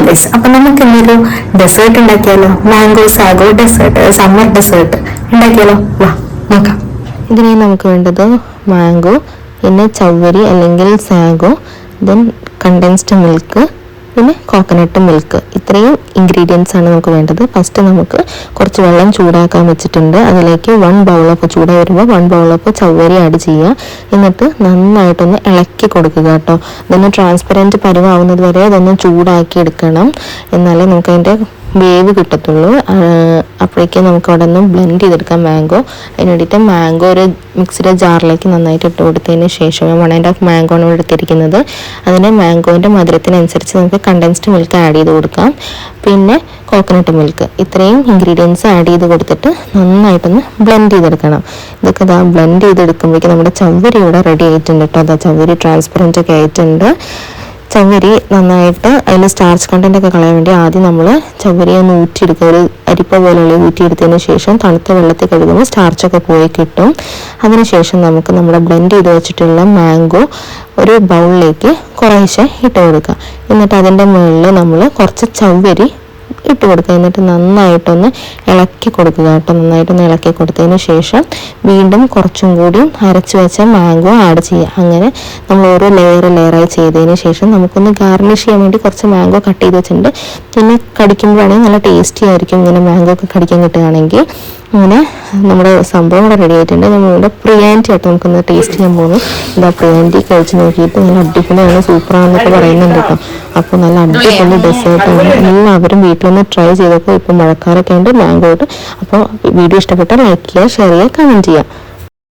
Guys, അപ്പൊ നമുക്ക് എന്തൊരു ഡെസേർട്ട് ഉണ്ടാക്കിയാലോ? Mango sago dessert, summer dessert ഉണ്ടാക്കിയാലോ? വാ നോക്കാം. ഇതിനായി നമുക്ക് വേണ്ടത് മാംഗോ, പിന്നെ ചവ്വരി അല്ലെങ്കിൽ സാഗോ, ദെൻ കണ്ടൻസ്ഡ് മിൽക്ക്, പിന്നെ കോക്കനട്ട് മിൽക്ക്. ഇത്രയും ഇൻഗ്രീഡിയൻസ് ആണ് നമുക്ക് വേണ്ടത്. ഫസ്റ്റ് നമുക്ക് കുറച്ച് വെള്ളം ചൂടാക്കാൻ വെച്ചിട്ടുണ്ട്. അതിലേക്ക് 1 ബൗളൊക്കെ ചൂടായി വരുമ്പോൾ 1 ബൗളൊക്കെ ചവ്വരി ആഡ് ചെയ്യുക. എന്നിട്ട് നന്നായിട്ടൊന്ന് ഇളക്കി കൊടുക്കുക കേട്ടോ. ഇതൊന്ന് ട്രാൻസ്പെറൻറ്റ് പരുവാവുന്നത് വരെ അതൊന്ന് ചൂടാക്കി എടുക്കണം. എന്നാലേ നമുക്ക് അതിൻ്റെ വേവ് കിട്ടത്തുള്ളൂ. അപ്പോഴേക്കും നമുക്ക് അവിടെ നിന്ന് ബ്ലെൻഡ് ചെയ്തെടുക്കാം മാംഗോ. അതിന് വേണ്ടിയിട്ട് മാംഗോ ഒരു മിക്സിയുടെ ജാറിലേക്ക് നന്നായിട്ട് ഇട്ട് കൊടുത്തതിന് ശേഷം 1.5 മാംഗോ ആണ് എടുത്തിരിക്കുന്നത്. അതിന് മാംഗോൻ്റെ മധുരത്തിനനുസരിച്ച് നമുക്ക് കണ്ടൻസ്ഡ് മിൽക്ക് ആഡ് ചെയ്ത് കൊടുക്കാം. പിന്നെ കോക്കനട്ട് മിൽക്ക്, ഇത്രയും ഇൻഗ്രീഡിയൻസ് ആഡ് ചെയ്ത് കൊടുത്തിട്ട് നന്നായിട്ടൊന്ന് ബ്ലെൻഡ് ചെയ്തെടുക്കണം. ഇതൊക്കെ ബ്ലെൻഡ് ചെയ്തെടുക്കുമ്പോഴേക്കും നമ്മുടെ ചവ്വരി ഇവിടെ റെഡി ആയിട്ടുണ്ട് കേട്ടോ. ചവ്വരി ട്രാൻസ്പെറൻ്റ് ഒക്കെ ആയിട്ടുണ്ട്. ചവ്വരി നന്നായിട്ട് അതിൽ സ്റ്റാർച്ച് കണ്ടന്റ് ഒക്കെ കളയാൻ വേണ്ടി ആദ്യം നമ്മൾ ചവ്വരി ഒന്ന് ഊറ്റിയെടുക്കുക. ഒരു അരിപ്പ പോലെയുള്ള ഊറ്റിയെടുത്തതിന് ശേഷം തണുത്ത വെള്ളത്തിൽ കഴുകുമ്പോൾ സ്റ്റാർച്ചൊക്കെ പോയി കിട്ടും. അതിനുശേഷം നമുക്ക് നമ്മുടെ ബ്ലെൻഡ് ചെയ്ത് വെച്ചിട്ടുള്ള മാംഗോ ഒരു ബൗളിലേക്ക് കുറേശ്ശെ ഇട്ട് കൊടുക്കുക. എന്നിട്ട് അതിൻ്റെ മുകളിൽ നമ്മൾ കുറച്ച് ചവ്വരി ഇട്ട് കൊടുക്കുക. എന്നിട്ട് നന്നായിട്ടൊന്ന് ഇളക്കി കൊടുക്കുക കേട്ടോ. നന്നായിട്ടൊന്ന് ഇളക്കി കൊടുത്തതിന് ശേഷം വീണ്ടും കുറച്ചും കൂടി അരച്ച് വെച്ച മാംഗോ ആഡ് ചെയ്യുക. അങ്ങനെ നമ്മൾ ഓരോ ലെയറായി ചെയ്തതിന് ശേഷം നമുക്കൊന്ന് ഗാർണിഷ് ചെയ്യാൻ വേണ്ടി കുറച്ച് മാംഗോ കട്ട് ചെയ്ത് വെച്ചിട്ടുണ്ട്. പിന്നെ കടിക്കുമ്പോഴാണെങ്കിൽ നല്ല ടേസ്റ്റി ആയിരിക്കും ഇങ്ങനെ മാംഗോ ഒക്കെ കടിക്കാൻ കിട്ടുകയാണെങ്കിൽ. അങ്ങനെ നമ്മുടെ സംഭവം ഇവിടെ റെഡി ആയിട്ടുണ്ട്. നമ്മളിവിടെ പ്രിയാൻറ്റി ആയിട്ട് നമുക്കൊന്ന് ടേസ്റ്റ് ചെയ്യാൻ പോകുന്നു. എന്താ പ്രിയാൻറ്റി കഴിച്ച് നോക്കിയിട്ട് നല്ല അടിപൊളിയാണ്, സൂപ്പറാണെന്നൊക്കെ പറയുന്നുണ്ട് കേട്ടോ. അപ്പോൾ നല്ല അടിപൊളി ഡെസേർട്ടാണ്. എല്ലാവരും വീട്ടിലൊന്ന് ട്രൈ ചെയ്തപ്പോൾ ഇപ്പോൾ മഴക്കാലൊക്കെ ഉണ്ട്, മാംഗോ ഉണ്ട്. അപ്പോൾ വീഡിയോ ഇഷ്ടപ്പെട്ടാൽ ലൈക്ക് ചെയ്യുക, ഷെയർ ചെയ്യുക, കമൻറ്റ് ചെയ്യുക.